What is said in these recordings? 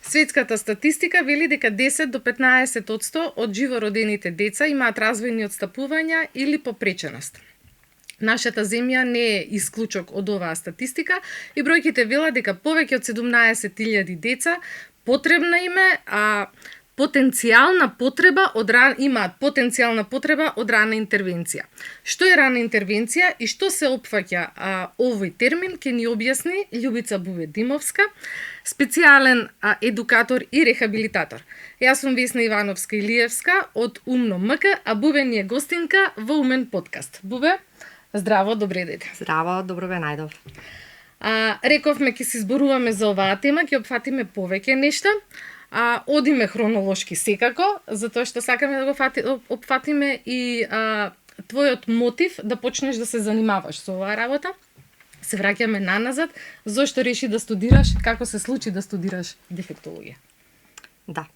Светската статистика вели дека 10 до 15% од живородените деца имаат развојни отстапувања или попреченост. Нашата земја не е исклучок од оваа статистика и бројките велат дека повеќе од 17.000 деца потребна им е имаат потенцијална потреба од рана интервенција. Што е рана интервенција и што се опфаќа овој термин ќе ни објасни Љубица Буведимовска, специјален едукатор и рехабилитатор. Јас сум Весна Ивановска-Илиевска од Умно МК, а Бубе ни е гостинка во Умен подкаст. Бубе, здраво, добре дојде. Здраво, добро ве најдов. Рековме ќе се зборуваме за оваа тема, ќе опфатиме повеќе нешта. Одиме хронолошки секако, затоа што сакаме да го опфатиме и твојот мотив да почнеш да се занимаваш со оваа работа. Се враќаме наназад, зошто реши да студираш, како се случи да студираш дефектологија? Да.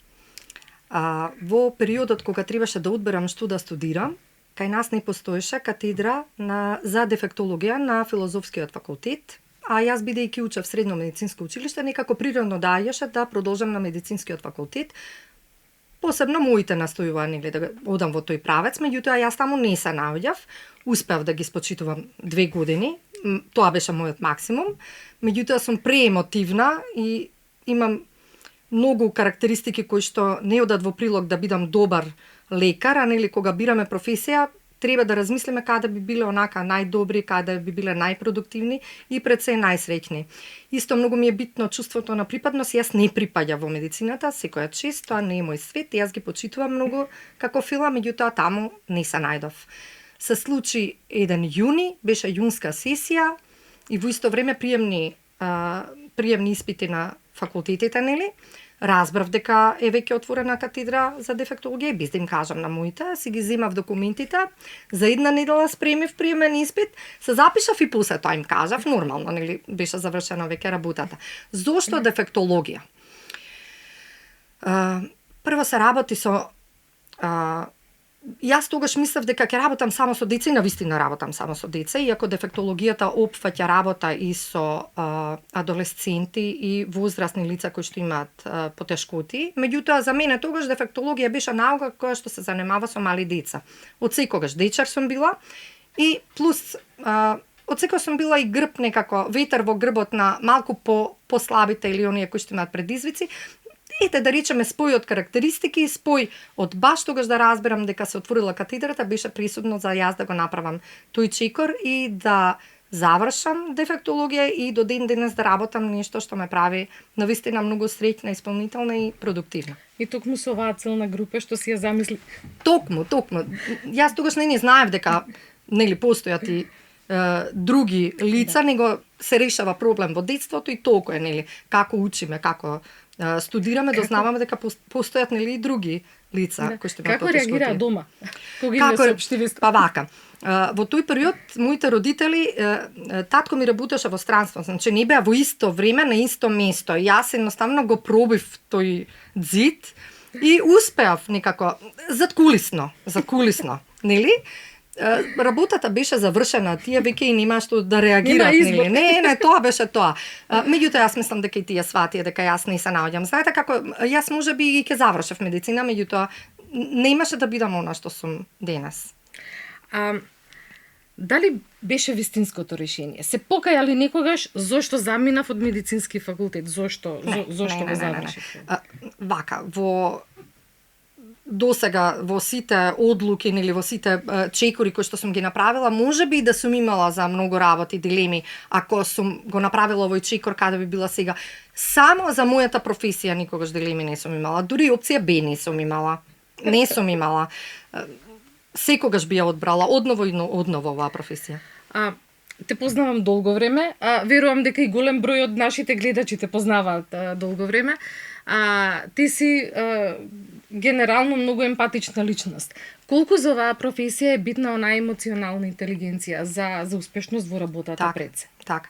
Во периодот кога требаше да одберам што да студирам, кај нас не постоеше катедра за дефектологија на Филозофскиот факултет, а јас бидејќи учев средно медицинско училиште, некако природно доаѓаше да продолжам на медицинскиот факултет. Посебно моите настојувања да одам во тој правец, меѓутоа јас таму не се наоѓав. Успеав да ги спочитувам 2 години, тоа беше мојот максимум. Меѓутоа сум преемотивна и имам многу карактеристики кои што не одат во прилог да бидам добар лекар, а нели кога бираме професија, треба да размислиме каде би биле онака најдобри, каде би биле најпродуктивни и пред се најсреќни. Исто многу ми е битно чувството на припадност. Јас не припаѓам во медицината, секоја чест, тоа не е мој свет, јас ги почитувам многу како фила, меѓутоа таму не се најдов. Се случи еден јуни, беше јунска сесија и во исто време приемни испити на факултетите, нели? Разбрав дека е веќе отворена катедра за дефектологија, без да им кажам на моите, си ги земав документите, за една недела спремив приемен испит, се запишав и после тоа им кажав, нормално, нели, беше завршена веќе работата. Зошто дефектологија? Прво се работи со јас тогаш мислев дека ќе работам само со деца и навистина работам само со деца, иако дефектологијата опфаќа работа и со адолесценти и возрастни лица кои што имаат потешкоти. Меѓутоа за мене тогаш дефектологија беше наука која што се занимава со мали деца. Од секогаш дечар сум била и плюс од секогаш сум била и грб некако ветер во грбот на малку послабите или оние кои што имаат предизвици. Ете, да речеме, спој од карактеристики, спој од баш тогаш да разберам дека се отворила катедрата, беше присудно за јас да го направам тој чекор и да завршам дефектологија и до ден денес да работам нешто што ме прави навистина многу среќна, исполнителна и продуктивна. И токму со оваа целна група што си ја замисли? Токму. Јас тогаш не знаев дека нели постојат и други лица, него се решава проблем во детството и толку е, нели, како учиме, како студираме, дознаваме дека постојат нели и други лица кои што имаат потешкоти. Како реагираа дома? Кога им соопшти вест? Па вака. Во тој период моите родители, татко ми работеше во странство, значи не беа во исто време на исто место. Јас едноставно го пробив тој ѕид и успеав некако задкулисно, нели? Работата беше завршена, тие веќе и нема што да реагираат, нели? Не, тоа беше тоа. Меѓутоа јас мислам дека и тие сватија дека јас не се наоѓам. Знаете како, јас можеби и ќе завршев медицина, меѓутоа немаше да бидам она што сум денес. Дали беше вистинското решение? Се покаја ли некогаш зошто заминав од медицински факултет? Зошто го завршив? Вака, досега во сите одлуки или во сите чекори кои што сум ги направила, можеби и да сум имала за многу работи, дилеми, ако сум го направила овој чекор каде би била сега. Само за мојата професија никогаш дилеми не сум имала, дури опција Б не сум имала. Секогаш би ја одбрала одново и одново оваа професија. Те познавам долго време, верувам дека и голем број од нашите гледачи те познаваат долго време. Ти си генерално многу емпатична личност. Колку за оваа професија е битна онаа емоционална интелигенција за успешност во работата пред се? Така.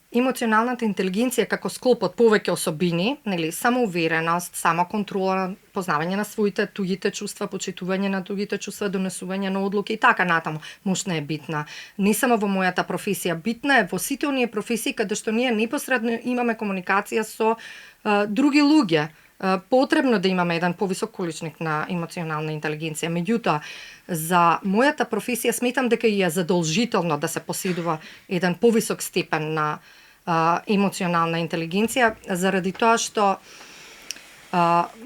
Емоционалната интелигенција како склоп од повеќе особини, нели, самоувереност, самоконтрола, познавање на своите туѓите чувства, почитување на туѓите чувства, донесување на одлуки и така натаму, мощна е битна. Не само во мојата професија, битна е во сите оние професии каде што ние непосредно имаме комуникација со други луѓе. Потребно да имаме еден повисок количник на емоционална интелигенција. Меѓутоа, за мојата професија сметам дека е задолжително да се поседува еден повисок степен на емоционална интелигенција, заради тоа што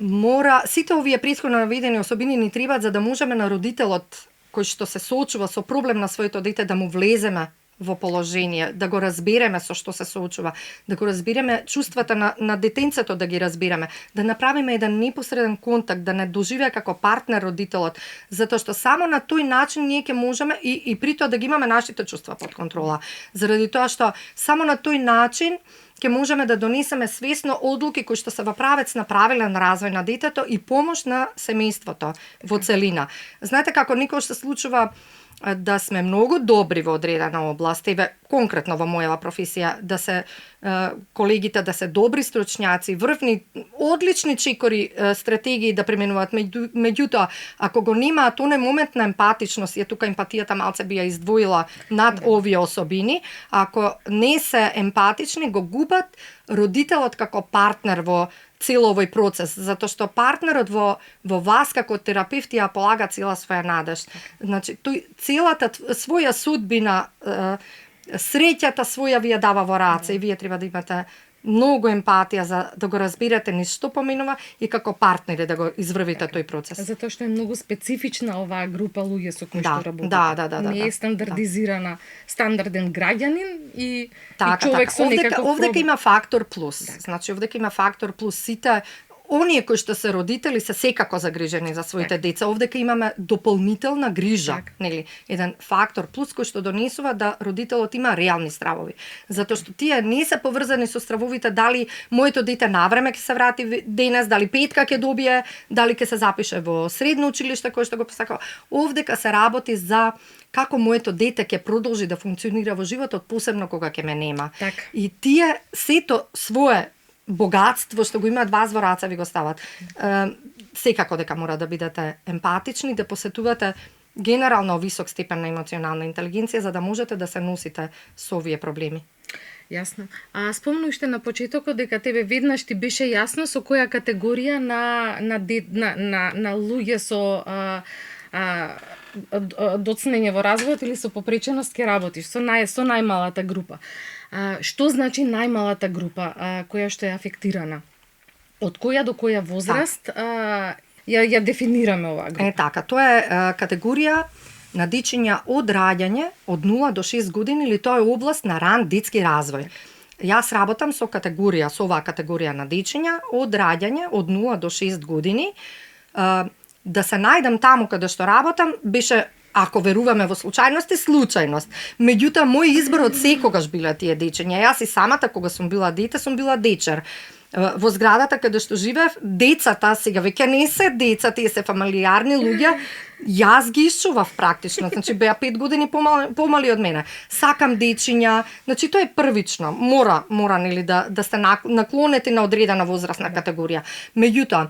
мора сите овие претходно наведени особини ни требаат за да можеме на родителот кој што се соочува со проблем на своето дете да му влеземе во положение, да го разбереме со што се соочува, да го разбереме чувствата на детенцето, да ги разбереме, да направиме еден непосреден контакт, да не доживее како партнер родителот, затоа што само на тој начин ние ќе можеме и при тоа да ги имаме нашите чувства под контрола. Заради тоа што само на тој начин ќе можеме да донесеме свесно одлуки кои што се во правец на правилен развој на детето и помош на семејството во целина. Знаете како никогаш се случува да сме многу добри во одредена област, еве конкретно во мојава професија, да се колегите да се добри стручњаци, врвни, одлични чекори стратегии да применуваат, меѓутоа ако го немаат тој момент на емпатичност, е тука емпатијата малце би ја издвоила над овие особини, ако не се емпатични, го губат родителот како партнер во цел овој процес, затоа што партнерот во вас како терапевт ја полага цела своја надеж. Значи, тој целата своја судбина, среќата своја ви ја дава во раце и вие треба да имате многу емпатија за да го разберете ни што поминува и како партнери да го изврвите тој процес. Затоа што е многу специфична оваа група луѓе со кои што работите. Да. Не е стандардизирана, стандарден граѓанин и така. човек со некаков Овдека има фактор плюс. Значи, овдека има фактор плюс. Сите оние кои што се родители се секако загрижени за своите деца. Овдека имаме дополнителна грижа, нели, еден фактор плюс кој што донесува да родителот има реални стравови. Затоа што тие не се поврзани со стравовите дали моето дете навреме ќе се врати денес, дали петка ќе добие, дали ќе се запише во средно училиште кој што го посакува. Овдека се работи за како моето дете ќе продолжи да функционира во животот, посебно кога ќе ме нема. И тие сето свое богатство што го имаат вас во раце ви го стават. Секако дека мора да бидете емпатични, да посетувате генерално висок степен на емоционална интелигенција за да можете да се носите со овие проблеми. Јасно. Спомнувате на почетокот дека тебе веднаш ти беше јасно со која категорија на луѓе со доцнење во развојот или со попреченост ќе работиш, со најмалата група. Што значи најмалата група која што е афектирана? Од која до која возраст ја дефинираме оваа група? Така, тоа е категорија на дечиња од раѓање од 0 до 6 години или тоа е област на ран детски развој. Јас работам со оваа категорија на дечиња од раѓање од 0 до 6 години. Да се најдам таму каде што работам беше, ако веруваме во случајност. Меѓутоа, мој избор од секогаш биле тие дечиња. Јас и самата, кога сум била дете, сум била дечер. Во зградата каде што живеев, децата, сега веќе не се деца, тие се фамилиарни луѓе, јас ги исчував практично, значи беа 5 години помали од мене. Сакам дечиња, значи тоа е првично, мора нели да сте наклонети на одредена возрастна категорија. Меѓутоа,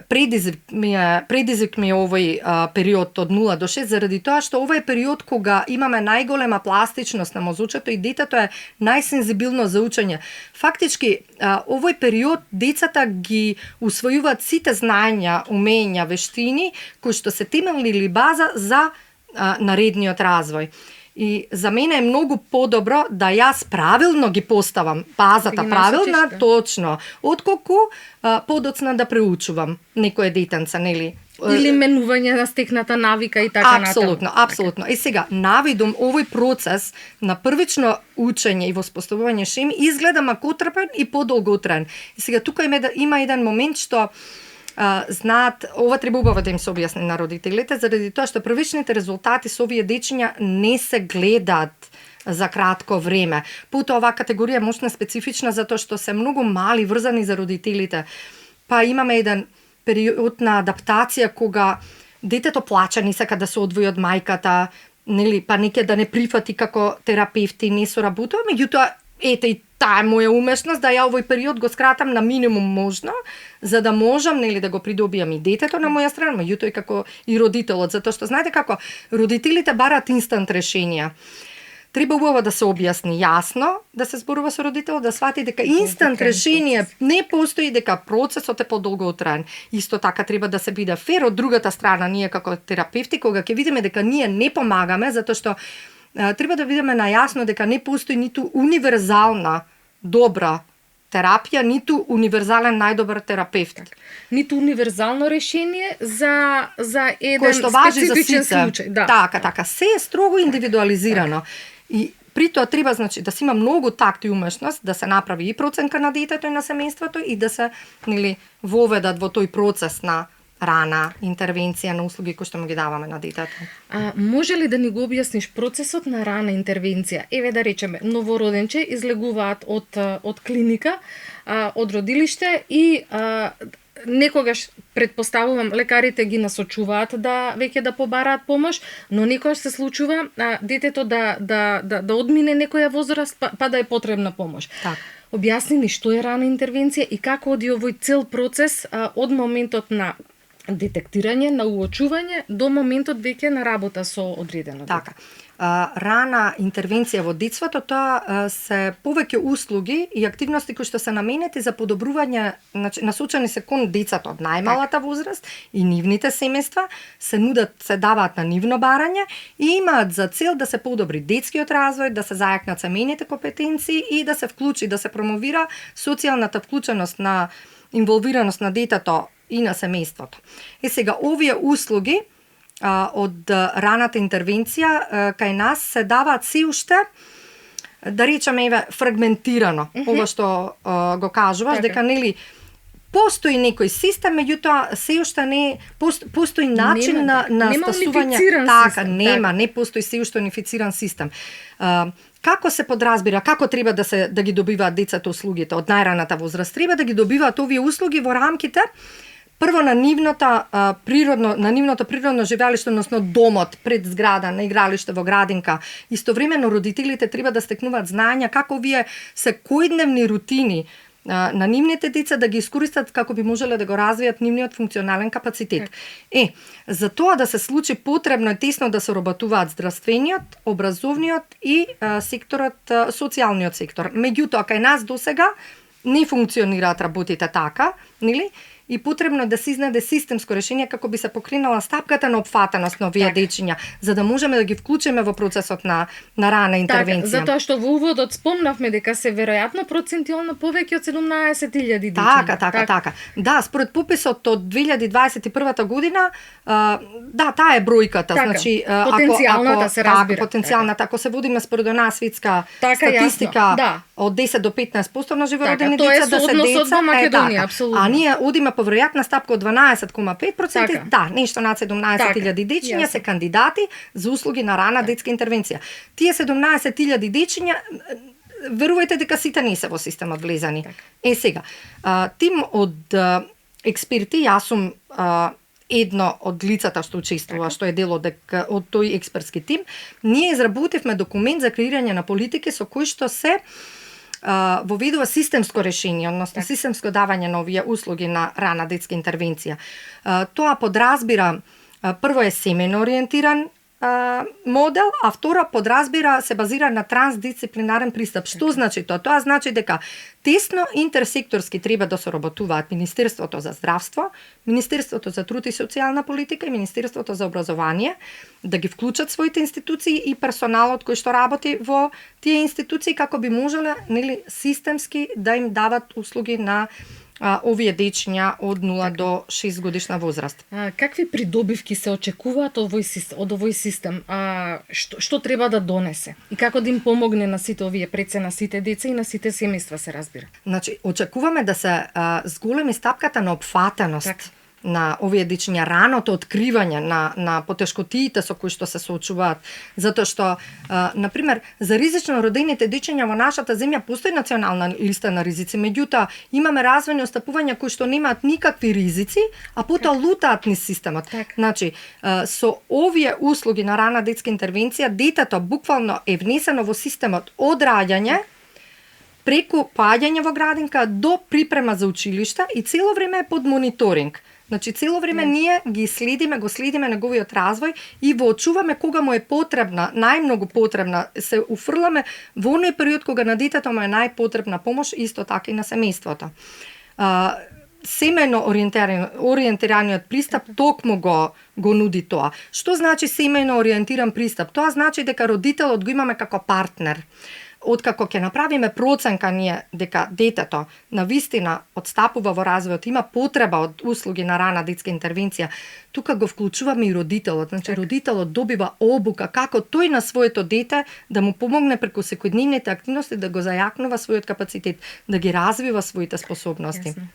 предизвик ми е овој период од 0 до 6 заради тоа што ова е период кога имаме најголема пластичност на мозучето и детето е најсензибилно за учење. Фактички, овој период децата ги усвојуваат сите знаења, умења, вештини кои што се темел или база за наредниот развој. И за мене е многу подобро да јас правилно ги поставам базата правилна, точно, отколку подоцна да преучувам некое детенце, нели? Или менување на стекната навика и така натаму. Апсолутно. И сега, навидум овој процес на првично учење и воспоставување шеми изгледа макотрпен и подолготраен. И сега тука има еден момент што знаат, ова треба убаво да им се објасни на родителите, заради тоа што првичните резултати со овие дечиња не се гледаат за кратко време. Потоа оваа категорија е мощна специфична затоа што се многу мали врзани за родителите. Па имаме еден период на адаптација кога детето плаче, не сака да се одвои од мајката, нели, па неќе да не прифати како терапевти, не соработува, меѓутоа ете и таа е моја умешност да ја овој период го скратам на минимум можно, за да можам нели да го придобиам и детето на моја страна, меѓутоа и како и родителот, затоа што знаете како родителите бараат инстант решенија. треба убаво да се објасни јасно, да се зборува со родител, да свати дека инстант решение не постои, дека процесот е подолготраен. Исто така треба да се биде фер од другата страна, ние како терапевти, кога ќе видиме дека ние не помагаме, затоа што треба да видиме најасно дека не постои ниту универзална добра терапија, ниту универзален најдобар терапевт. Ниту универзално решение за еден кој што важи за специфичен сите. случај. Да. Така. Се е строго индивидуализирано. И при тоа треба, значи, да се има многу такт и умешност, да се направи и проценка на детето и на семејството и да се, воведат во тој процес на рана интервенција на услуги кои што му ги даваме на детето. Може ли да ни го објасниш процесот на рана интервенција? Еве да речеме, новороденче излегуваат од клиника, од родилиште и некогаш претпоставувам лекарите ги насочуваат да веќе да побараат помош, но некогаш се случува детето да одмине некоја возраст па да е потребна помош. Так. Објасни ни што е рана интервенција и како оди овој цел процес од моментот на детектирање, на уочување до моментот веќе на работа со одредено дете. Така. Рана интервенција во детството, тоа се повеќе услуги и активности кои што се наменети за подобрување, насочени се кон децата од најмалата возраст и нивните семејства, се даваат на нивно барање и имаат за цел да се подобри детскиот развој, да се зајакнат семејните компетенции и да се вклучи, да се промовира социјалната вклученост на инволвираност на детето и на семејството. Сега, овие услуги од раната интервенција кај нас се даваат се уште, да речеме, фрагментирано, ова што го кажуваш, дека постои некој систем, меѓутоа се уште не постои начин на стасување. Така, не постои се уште унифициран систем. Како се подразбира, како треба да ги добиваат децата услугите од најраната возраст? Треба да ги добиваат овие услуги во рамките прво на нивното природно живеалиште, односно домот пред зграда, на игралиште во градинка. Истовремено родителите треба да стекнуваат знаења како овие секојдневни рутини на нивните деца да ги искористат како би можеле да го развијат нивниот функционален капацитет. За тоа да се случи потребно е тесно да се работуваат здравствениот, образовниот и социјалниот сектор. Меѓутоа, кај нас досега не функционираат работите така, нели? И потребно да се изнајде системско решение како би се покринала стапката на опфатеност на овие дечиња, за да можеме да ги вклучиме во процесот на рана интервенција. Затоа што во уводот спомнавме дека се веројатно процентуално повеќе од 17.000 дечиња. Така. Да, според пописот од 2021 година, таа е бројката. Значи, потенцијалната се разбира. Потенцијалната, ако се водиме според онаа светска статистика од 10 до 15% на живородени деца да се деца, Македонија, апсолутно. А ние одиме по веројатна стапка од 12,5%, нешто над 17.000 дечиња се кандидати за услуги на рана детска интервенција. Тие 17.000 дечиња, верувајте дека сите не се во системот влезани. Сега, тим од експерти, јас сум едно од лицата што учествува, што е дел од тој експертски тим, ние изработивме документ за креирање на политики со кои што се воведува системско решение, односно системско давање на овие услуги на рана детска интервенција. Тоа подразбира, прво е семејно ориентиран модел, а второ подразбира се базира на трансдисциплинарен пристап. Што значи тоа? Тоа значи дека тесно интерсекторски треба да соработуваат Министерството за здравство, Министерството за труд и социјална политика и Министерството за образование, да ги вклучат своите институции и персоналот кој што работи во тие институции како би можеле, системски да им дават услуги на овие дечиња од 0 до 6 годишна возраст. Какви придобивки се очекуваат од овој систем? Што треба да донесе? И како да им помогне на сите овие преце, на сите деца и на сите семејства, се разбира? Значи, очекуваме да се зголеми стапката на опфатеност на овие дечиња, раното откривање на потешкотиите со кои што се соочуваат, затоа што например за ризично родените дечиња во нашата земја постои национална листа на ризици, меѓутоа имаме развојни отстапувања кои што немаат никакви ризици, а потоа лутаат низ системот. Значи, со овие услуги на рана детска интервенција, детето буквално е внесено во системот од раѓање преку паѓање во градинка до припрема за училиште и цело време е под мониторинг. Значи цело време ние го следиме неговиот развој и во очуваме кога му е потребна, најмногу потребна, се уфрламе во оној период кога на детето му е најпотребна помош, исто така и на семејството. Семејно ориентираниот пристап токму го нуди тоа. Што значи семејно ориентиран пристап? Тоа значи дека родителот го имаме како партнер. Откако ќе направиме проценка ние дека детето навистина отстапува во развојот, има потреба од услуги на рана детска интервенција, тука го вклучуваме и родителот. Значи родителот добива обука како тој на своето дете да му помогне преку секојдневните активности да го зајакнува својот капацитет, да ги развива своите способности. Јасно.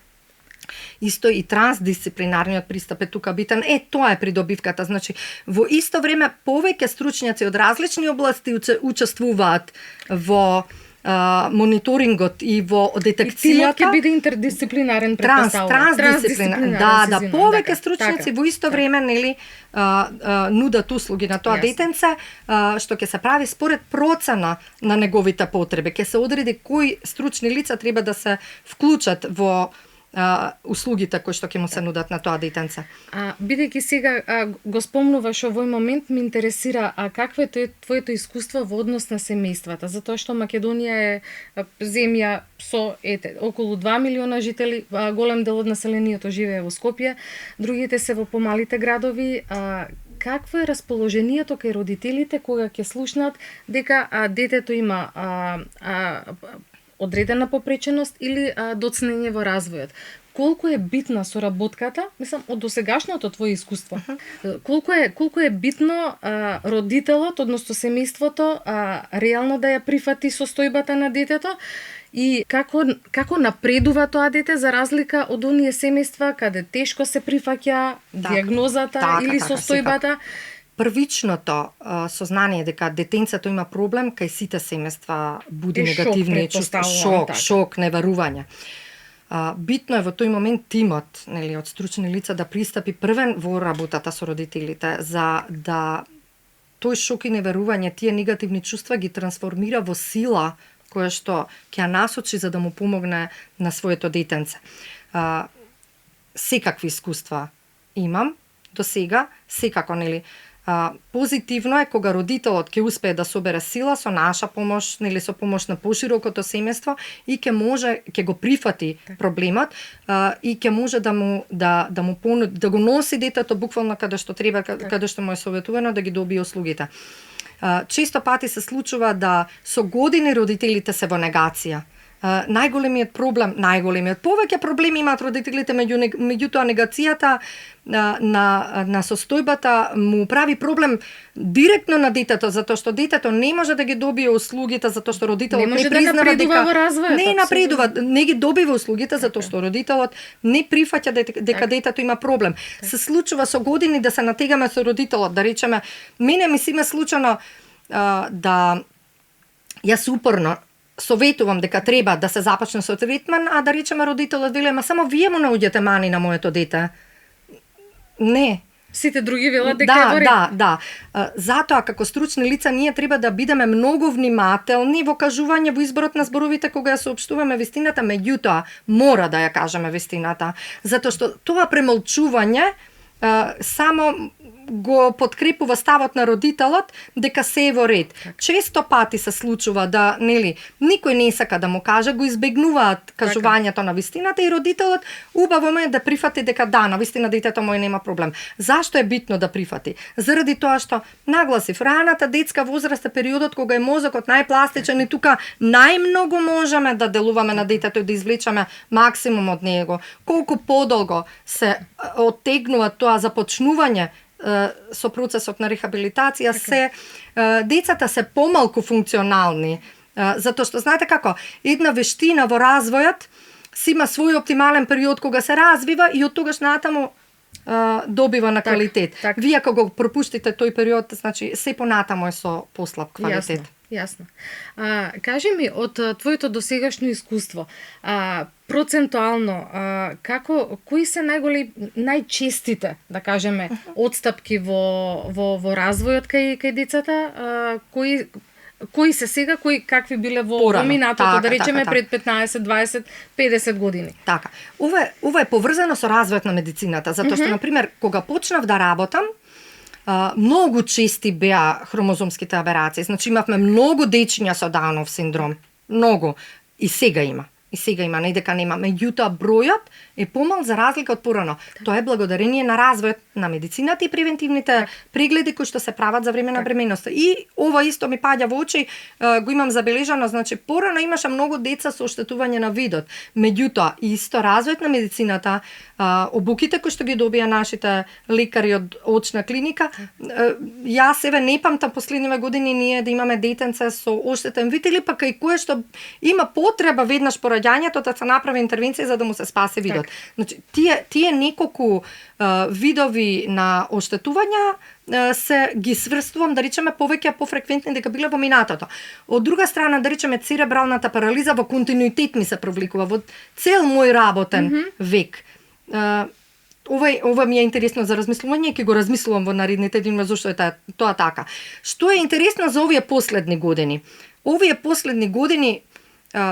Исто и трансдисциплинарниот пристап е тука битен. Тоа е придобивката. Значи, во исто време повеќе стручњаци од различни области учествуваат во мониторингот и во детекцијата. И ќе биде интердисциплинарен, претпоставувам. Трансдисциплинарен. Да, повеќе стручњаци во исто време нудат услуги на тоа детенце, што ќе се прави според процена на неговите потреби. Ќе се одреди кои стручни лица треба да се вклучат во услугите кои што ќе му се нудат на тоа детенце. Бидејќи сега го спомнуваш овој момент, ми интересира какво е твоето искуство во однос на семејствата, затоа што Македонија е земја со околу 2 милиона жители, голем дел од населението живее во Скопје, другите се во помалите градови. Какво е расположението кај родителите кога ќе слушнат дека детето има одредена попреченост или доцнење во развојот? Колку е битна соработката, мислам, од досегашното твое искуство? Колку е битно родителот, односно семејството, реално да ја прифати состојбата на детето и како напредува тоа дете за разлика од оние семејства каде тешко се прифаќа диагнозата или состојбата? Првичното сознание дека детенцето има проблем кај сите семејства буди негативни чувства, шок, неверување. Битно е во тој момент тимот, нели, од стручни лица да пристапи првен во работата со родителите за да тој шок и неверување, тие негативни чувства ги трансформира во сила која што ќе ја насочи за да му помогне на своето детенце. Секакви искуства имам до сега, секако, нели, позитивно е кога родителот ќе успее да собере сила со наша помош, нели со помош на поширокото семејство и ќе го прифати проблемот и ќе може да му понуди, да го носи детето буквално каде што треба, каде што му е советувано да ги добие услугите. Често пати се случува да со години родителите се во негација. Најголемиот проблем, повеќе проблеми имаат родителите, меѓутоа негацијата на состојбата му прави проблем директно на детето, затоа што детето не може да ги добие услугите, затоа што родителот не признава дека не напредува, не ги добива услугите затоа што родителот не прифаќа дека детето има проблем. Се случува со години да се натегаме со родителот, да речеме, мене ми се има случано да јас упорно советувам дека треба да се започне со третман, а да речеме родителот вели, ама само вие му наоѓате мани на моето дете. Не. Сите други велат дека е во ред. Да. Затоа како стручни лица ние треба да бидеме многу внимателни во кажување, во изборот на зборовите кога ја соопштуваме вистината, меѓутоа мора да ја кажеме вистината, затоа што тоа премолчување само го подкрепува ставот на родителот дека се е во ред. Често пати се случува да, нели, никој не сака да му каже, го избегнуваат кажувањето на вистината и родителот убаво е да прифати дека да, на вистина детето мој нема проблем. Зашто е битно да прифати? Заради тоа што нагласив, раната детска возраст е периодот кога е мозокот најпластичен и тука најмногу можеме да делуваме на детето и да извлечеме максимум од него. Колку подолго се оттегнува тоа започнување со процесот на рехабилитација, децата се помалку функционални, затоа што знаете како, една вештина во развојот си има свој оптимален период кога се развива и од тогаш натаму добива на квалитет. Вие ако го пропуштите тој период, значи се понатаму е со послаб квалитет. Јасно. Кажи ми, од твоето досегашно искуство, процентуално, кои се најчестите, да кажеме, отстапки во развојот кај децата, кои кои се сега, кои какви биле во Порано. минатото, да речеме така. пред 15, 20, 50 години. Така. Ова е поврзано со развојот на медицината, затоа што, например, кога почнав да работам, многу чести беа хромозомските аберации. Значи имавме многу дечиња со Даунов синдром. Многу. И сега има. Не дека нема. Меѓутоа, бројот е помал за разлика од порано. Тоа е благодарение на развојот на медицината и превентивните прегледи кои што се прават за време на бременоста. И ова исто ми паѓа во очи, го имам забележано, значи порано имаше многу деца со оштетување на видот. Меѓутоа, исто развојот на медицината, обуките кои што ги добија нашите лекари од очна клиника, јас еве не памтам последниве години ние да имаме детенце со оштетен вид или пак и кое што има потреба веднаш по раѓањето да се направи интервенција за да му се спасе видот. Значи, тие неколку видови на оштетувања се ги сврстувам, да речеме, повеќе пофреквентни дека биле во минатото. Од друга страна, да речеме, церебралната парализа во континуитет ми се провликува во цел мој работен век. Ова ми е интересно за размислување, ќе го размислувам во наредните дни зашто е тоа така. Што е интересно за овие последни години? Овие последни години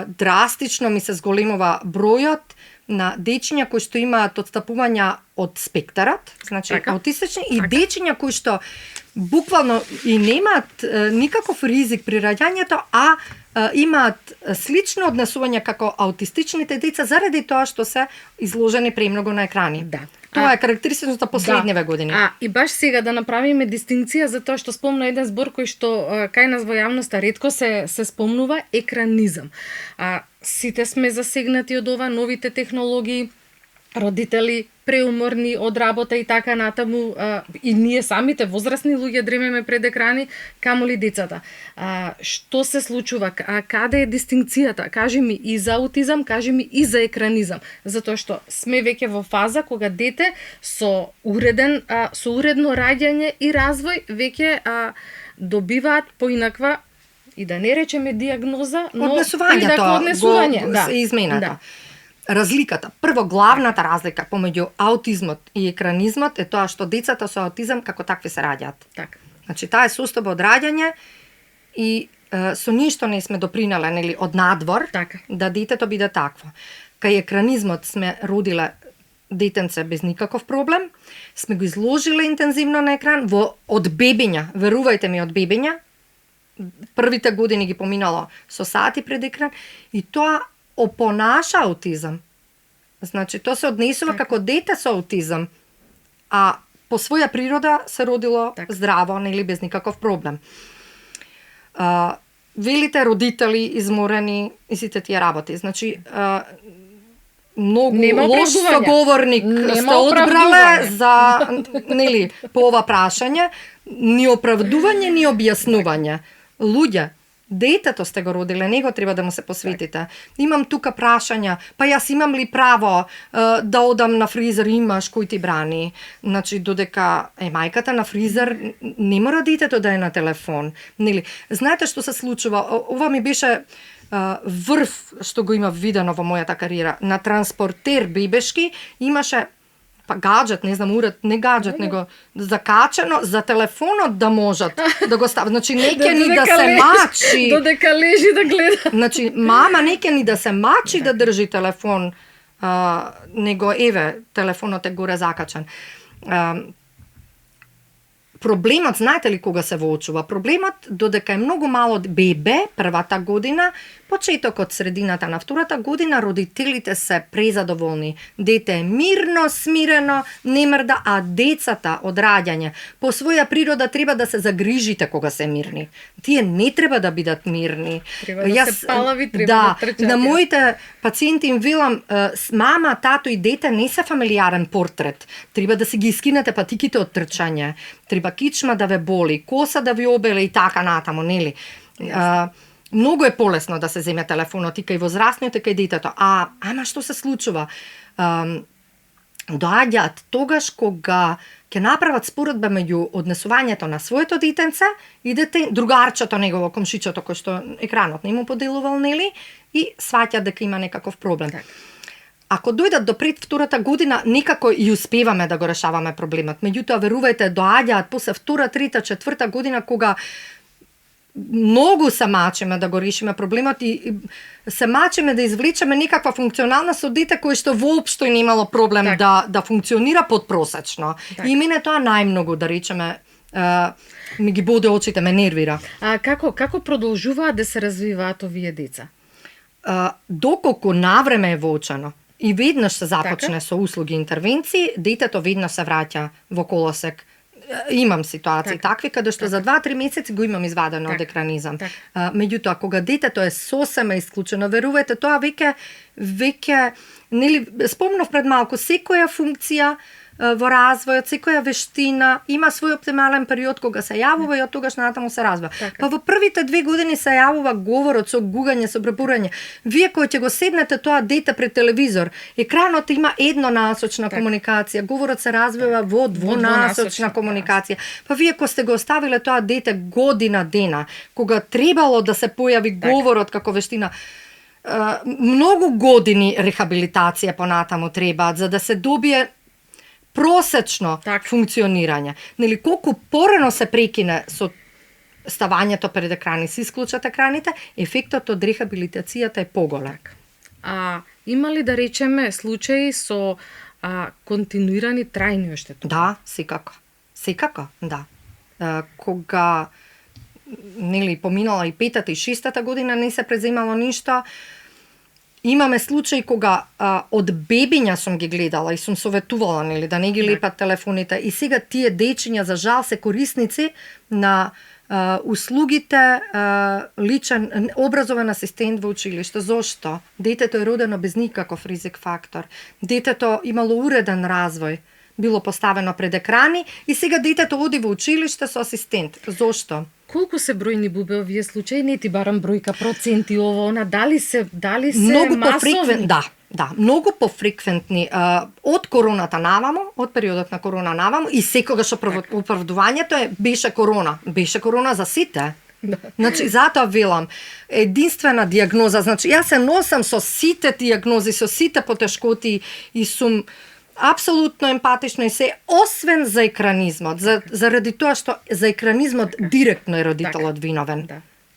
драстично ми се зголемува бројот на дечиња кои што имаат отстапувања од спектарот, значи аутистични, и дечиња кои што буквално и немаат никаков ризик при раѓањето, а имаат слично однесување како аутистичните деца заради тоа што се изложени премногу на екрани. Да. Тоа е карактеристично за последниве години. И баш сега да направиме дистинкција за тоа што спомна еден збор кој што кај нас во јавноста ретко се спомнува, екранизам. Сите сме засегнати од ова, новите технологии, родители преуморни од работа и така натаму, и ние самите возрастни луѓе дремеме пред екрани, камоли децата. Што се случува? Каде е дистинкцијата? Кажи ми и за аутизам, кажи ми и за екранизам. Затоа што сме веќе во фаза кога дете со уредно раѓање и развој веќе добиваат поинаква, и да не речеме диагноза, но однесување се измената. Разликата, прво главната разлика помеѓу аутизмот и екранизмот е тоа што децата со аутизам како такви се раѓаат. Така. Значи таа е состојба од раѓање и со ништо не сме допринеле, нели, од надвор да детето биде такво. Кај екранизмот сме родиле детенце без никаков проблем, сме го изложиле интензивно на екран од бебиња, верувајте ми, од бебиња. Првите години ги поминало со сати пред екран и тоа опонаша аутизам. Значи, тоа се однесува како дете со аутизам, а по своја природа се родило здраво, нели, без никаков проблем. Велите родители изморени и сите тие работи. Значи, многу лош соговорник сте одбрале за, нели, по ова прашање, ни оправдување, ни објаснување. Луѓе, детето сте го родиле, него треба да му се посветите. Имам тука прашања, па јас имам ли право да одам на фризер, имаш кој ти брани? Значи, додека е мајката на фризер, не мора детето да е на телефон. Нели? Знаете што се случува? Ова ми беше врв што го има видено во мојата кариера. На транспортер бебешки имаше гаджет, не знам, уред, не гаджет, него закачено за телефонот да можат да го стават. Значи, не ке ни да се мачи. Додека лежи да гледа. Значи, мама не ке ни да се мачи да држи телефон, него, еве, телефонот е горе закачен. Проблемот, знаете ли кога се воочува? Проблемот, додека е многу мало бебе, првата година, почетокот, средината на втората година, родителите се презадоволни. Дете е мирно, смирено, не мрда, а децата од раѓање по своја природа треба да се загрижите кога се мирни. Тие не треба да бидат мирни. Треба да се палави, треба да трчат. На моите пациенти им велам, мама, тато и дете не се фамилиарен портрет. Треба да си ги искинете патиките од трчање. Треба кичма да ве боли, коса да ви обеле и така натаму, нели? Многу е полесно да се земе телефонот и кај возрастниот и кај детето. Ама што се случува? Доаѓаат тогаш кога ќе направат споредба меѓу однесувањето на своето детенце и другарчето негово, комшичето кој што екранот не му поделувал, нели? И сваќаат дека има некаков проблем. Ако дојдат до пред втората година, некако и успеваме да го решаваме проблемот. Меѓутоа, верувајте, доаѓаат после втора, трета, четврта година кога многу се мачиме да го решиме проблемот и се мачиме да извлечеме некаква функционалност од дете кој што воопшто не имало проблем да функционира подпросечно. И мене тоа најмногу, да речеме, ми ги боде очите, ме нервира. Како продолжуваат да се развиваат овие деца? Доколку навреме е воочено и веднаш се започне со услуги и интервенции, детето веднаш се враќа во колосек. Имам ситуации такви каде што за 2-3 месеци го имам извадено од екранизам. Меѓутоа, кога детето е сосема исклучено, верувајте, тоа веќе нели спомнав пред малку, секоја функција во развојот, секоја вештина има свој оптимален период кога се јавува и од тогаш натаму се развива. Па во првите 2 години се јавува говорот со гугање, со препорање. Вие кој ќе го седнете тоа дете пред телевизор, екранот има еднонасочна комуникација, говорот се развива во двонасочна комуникација. Па вие кој сте го оставиле тоа дете година дена, кога требало да се појави говорот како вештина, многу години рехабилитација понатаму требаат за да се добие просечно функционирање. Нели колку порано се прекине со ставањето пред екрани, се исклучат екраните, ефектот од рехабилитацијата е поголем. Има ли да речеме случаи со континуирани трајни оштетувања? Да, секако, да. Кога нели поминала и 5-та и 6-та година не се преземало ништо. Имаме случаи кога од бебиња сум ги гледала и сум советувала нели да не ги лепат телефоните и сега тие дечиња за жал се корисници на услугите личен образован асистент во училиште. Зошто? Детето е родено без никаков ризик фактор. Детето имало уреден развој, било поставено пред екрани и сега детето оди во училиште со асистент. Зошто? Колку се бројни бубе овие случаи? Не ти барам бројка, проценти, ово, она, дали се многу масовни? Да, многу пофреквентни. Од короната навамо, од периодот на корона навамо и секогаш оправдувањето беше корона. Беше корона за сите. Значи, затоа велам, единствена диагноза, значи, јас се носам со сите диагнози, со сите потешкоти и сум апсолутно емпатично и се, освен за екранизмот, заради тоа што за екранизмот директно е родителот виновен.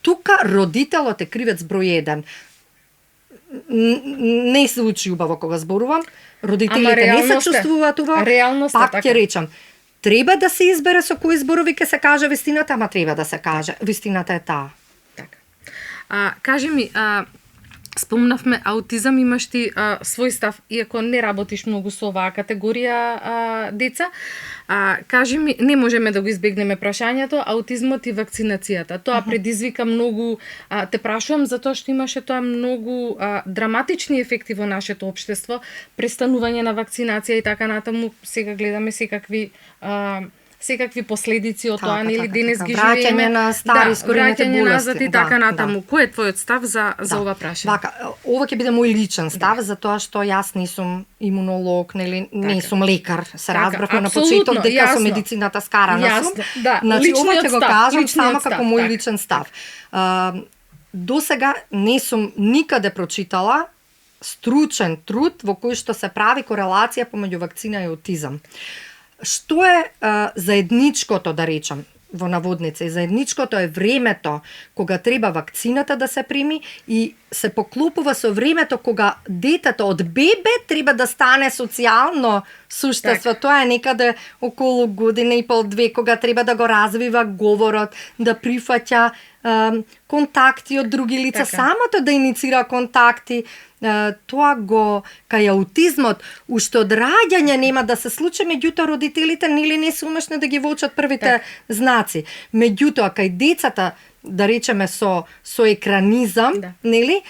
Тука родителот е кривец број 1. Не се учи убаво кога зборувам, родителите не се чувствуваат убаво, пак ќе речам, треба да се избере со кои зборови ќе се каже вистината, ама треба да се каже, вистината е таа. Кажи ми, спомнавме аутизам, имаш ти свој став, иако не работиш многу со оваа категорија деца. Кажи ми, не можеме да го избегнеме прашањето, аутизмот и вакцинацијата. Тоа предизвика многу, те прашувам затоа што имаше тоа многу драматични ефекти во нашето општество, престанување на вакцинација и така натаму. Сега гледаме секакви последици од тоа, нели денес ги живееме. Враќање на стари искорените болести. Враќање назад и така натаму. Кој е твојот став за ова прашање? Вака, ова ќе биде мој личен став, затоа што јас не сум имунолог, нели, не сум лекар. Се разбравме на почеток дека со медицината скарана сум. Значи, ова ќе го кажам само како мој личен став. До сега не сум никаде прочитала стручен труд во кој што се прави корелација помеѓу вакцина и аутизам. Што е заедничкото, да речам, во наводници? Заедничкото е времето кога треба вакцината да се прими и се поклопува со времето кога детето од бебе треба да стане социјално суштество. Тоа е некаде околу година и пол, 2, кога треба да го развива говорот, да прифаќа контакти од други лица, самото да иницира контакти. Тоа го кај аутизмот уште од раѓање нема да се случи, меѓутоа родителите нели не се умешни да ги воочат првите знаци. Меѓутоа кај децата, да речеме со екранизам, нели,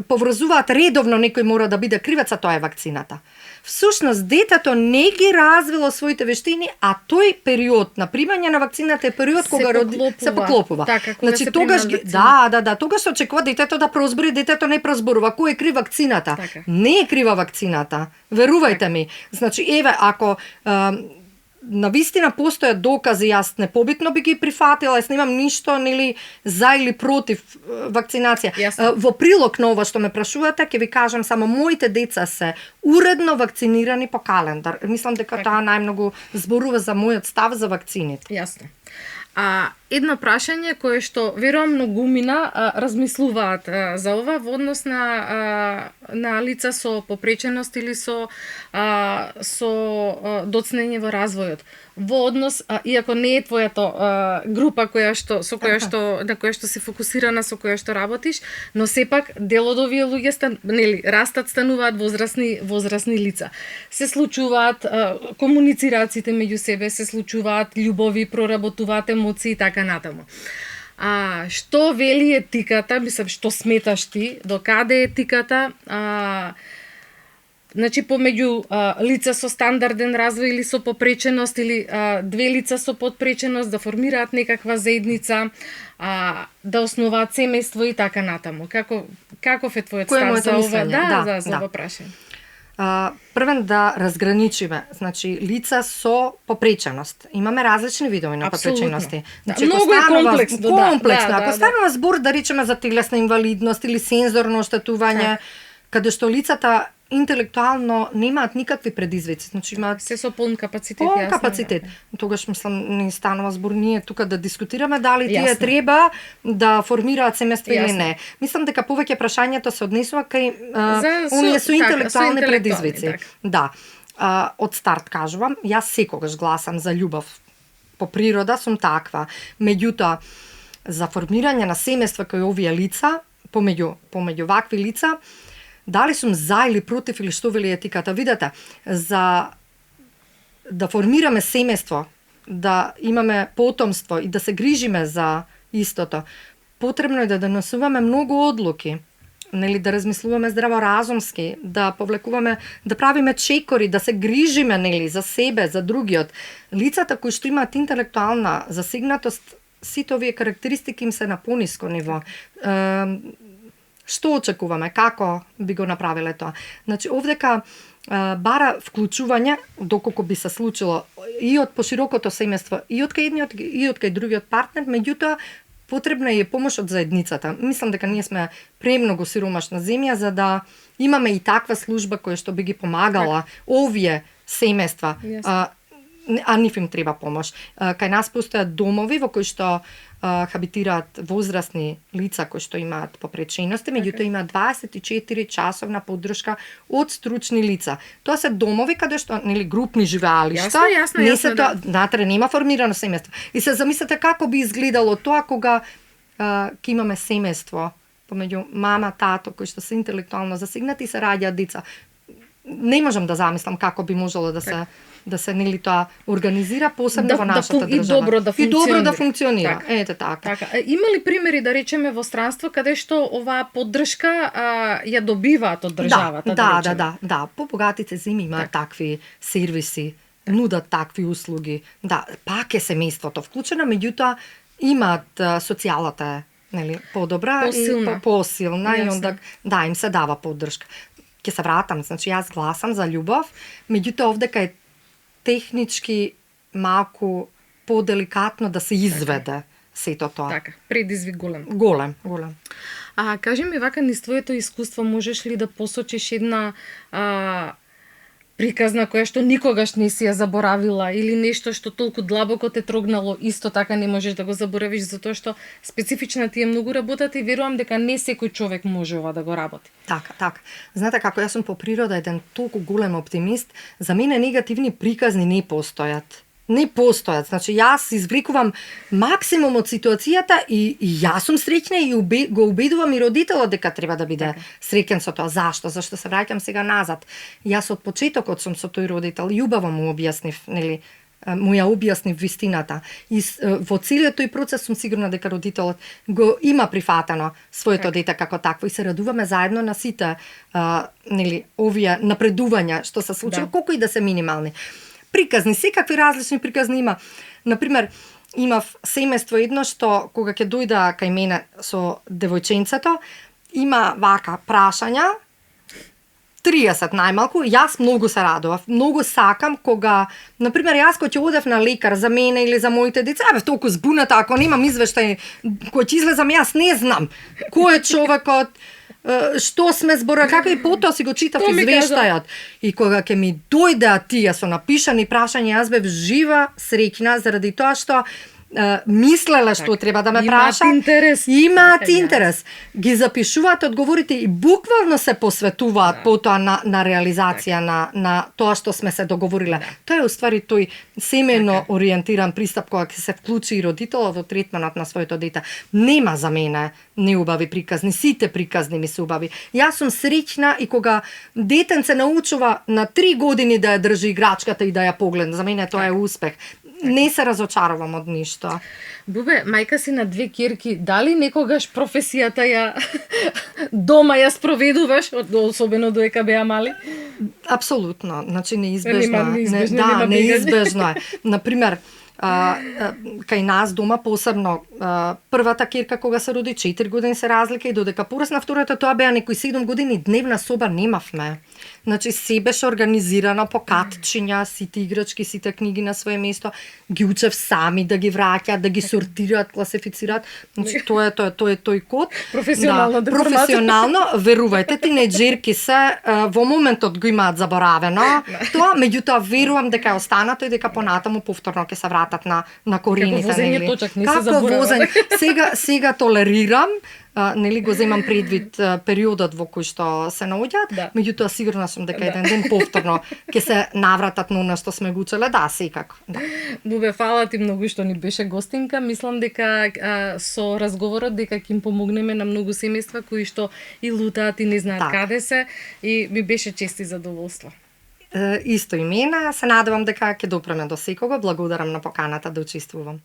поврзуваат редовно, некој мора да биде кривец, а тоа е вакцината. Всушност, детето не ги развило своите вештини, а тој период на примање на вакцината е период кога се поклопува. Значи, тогаш тогаш се очекува детето да прозбори, детето не прозборува. Кој е крив вакцината? Не е крива вакцината. Верувајте ми. Значи, еве, ако навистина постојат докази, јас непобитно би ги прифатила, јас немам ништо нели за или против вакцинација. Во прилог на ова што ме прашувате, ќе ви кажам само моите деца се уредно вакцинирани по календар. Мислам дека тоа најмногу зборува за мојот став за вакцините. Јасно. едно прашање кое што верувам многумина размислуваат за ова во однос на лица со попреченост или со доцнење во развојот. Во однос, иако не е твојата група на која што се фокусирана, со која што работиш, но сепак дел од овие луѓе растат, стануваат возрастни лица. Се случуваат комуницирациите меѓу себе, се случуваат љубови, проработуваат емоции и така натаму. Што вели етиката, мислам, што сметаш ти, до каде е етиката, значи помеѓу лица со стандарден развој или со попреченост или две лица со подпреченост да формираат некаква заедница, да основаат семејство и така натаму. Каков е твојот став за ова? За ова прашање. Првен да разграничиме, значи лица со попреченост. Имаме различни видови на попречености. Значи, многу е комплексно. Ако станува збор да речеме за телесна инвалидност или сензорно оштетување, каде што лицата интелектуално немаат никакви предизвици, значи имаат се со полн капацитет, полн капацитет. Тогаш мислам не станува збор ние тука да дискутираме дали тие треба да формираат семејство или не. Мислам дека повеќе прашањето се однесува кај оние со интелектуални предизвици. Да. Од старт кажувам, јас секогаш гласам за љубов. По природа сум таква. Меѓутоа, за формирање на семејство кај овие лица, помеѓу вакви лица, дали сум за или против или што вели етиката? Видете, за да формираме семејство, да имаме потомство и да се грижиме за истото, потребно е да донесуваме многу одлуки, нели, да размислуваме здраворазумски, да повлекуваме, да правиме чекори, да се грижиме, нели, за себе, за другиот. Лицата кои што имаат интелектуална засегнатост, сите овие карактеристики им се на пониско ниво. Што очекуваме, како би го направиле тоа? Значи, овдека бара вклучување, доколку би се случило и од поширокото семејство, и од кај едниот, и од кај другиот партнер, меѓутоа, потребна е помош од заедницата. Мислам дека ние сме премногу сиромашна земја за да имаме и таква служба која што би ги помагала овие семејства. Нив им треба помош. Кај нас постојат домови во кои што хабитираат возрастни лица кои што имаат попречености, меѓутоа има 24 часовна поддршка од стручни лица. Тоа се домови каде што, нели, групни живеалишта, натре нема формирано семејство. И се замислете како би изгледало тоа кога ќе имаме семејство помеѓу мама, тато кои што се интелектуално засегнати и се раѓаат деца. Не можам да замислам како би можело да се нели тоа организира посебно во нашата држава. И добро да функционира. Ете така. Има ли примери, да речеме, во странство каде што оваа поддршка ја добиваат од државата? Да. Побогатите земји имаат такви сервиси, нудат такви услуги. Да, пак е семејството вклучено, меѓутоа имаат социјалата, нели, подобра и посилна и онда им се дава поддршка. Ќе се вратам, значи јас гласам за љубов, меѓутоа овдека е технички малку поделикатно да се изведе сето тоа. Така, предизвик голем. Голем. Кажи ми вака, низ твоето искуство можеш ли да посочиш една приказна која што никогаш не си ја заборавила или нешто што толку длабоко те трогнало, исто така не можеш да го заборавиш затоа што специфична ти е многу работата и верувам дека не секој човек може ова да го работи. Така. Знаете како, јас сум по природа еден толку голем оптимист, за мене негативни приказни не постојат. Значи, јас извлекувам максимум од ситуацијата и јас сум среќна и го убедувам и родителот дека треба да биде среќен со тоа. Зашто? Зашто се враќам сега назад. Јас од почетокот сум со тој родител, љубаво му објаснив, нели, му ја објаснив вистината. И во целиот тој процес сум сигурна дека родителот го има прифатено своето дете како такво и се радуваме заедно на сите нели, овие напредувања што се случило, колку и да се минимални. Приказни, секакви различни приказни има. Например, имав семејство едно што кога ќе дојда кај мене со девојченцето, има вака прашања, 30 најмалку, јас многу се радував, многу сакам кога, например, јас кој ќе одев на лекар за мене или за моите деца, толку збуната, ако немам извештај кој ќе излезам, јас не знам кој е човекот, што сме зборували, како и потоа си го читав извештајот. И кога ќе ми дојдеа тие со напишани прашања, јас бев жива, среќна, заради тоа што мислеле што треба да ме прашаат. Имаат интерес. Имаат интерес. Ги запишуваат одговорите и буквално се посветуваат потоа на реализација на тоа што сме се договориле. Тоа е уствари тој семејно ориентиран пристап кога ќе се вклучи и родителот во третманот на своето дете. Нема за мене неубави приказни, сите приказни ми се убави. Јас сум среќна и кога детенце научува на 3 години да ја држи играчката и да ја погледне. За мене тоа е успех. Не се разочарувам од ништо. Бубе, мајка си на 2 ќерки, дали некогаш професијата ја дома ја спроведуваш, особено додека беа мали? Апсолутно, значи неизбежно. Нема неизбежно е. Например, кај нас дома посебно првата ќерка кога се роди 4 години се разлика и додека порасна втората тоа беа некои 7 години, дневна соба немавме. Значи се беше организирано по катчиња, сите играчки, сите книги на свое место, ги учев сами да ги враќаат, да ги сортираат, класифицираат. Значи тоа е тој код. Професионално професионално, верувајте, тинеџерки се во моментот го имаат заборавено. Тоа, меѓутоа верувам дека е останато и дека понатаму повторно ќе се вратат на корените. Како возење точак, не се заборава. Сега толерирам, нели го земам предвид периодот во кој што се наоѓаат, меѓутоа сигурна сум дека еден ден повторно ќе се навратат на она што сме го учеле, секако. Бубе, фала ти многу што ни беше гостинка. Мислам дека со разговорот дека ќе им помогнеме на многу семејства кои што и лутаат и не знаат каде се, и ми беше чест и задоволство. Исто и мене, се надевам дека ќе допреме до секого. Благодарам на поканата да учествувам.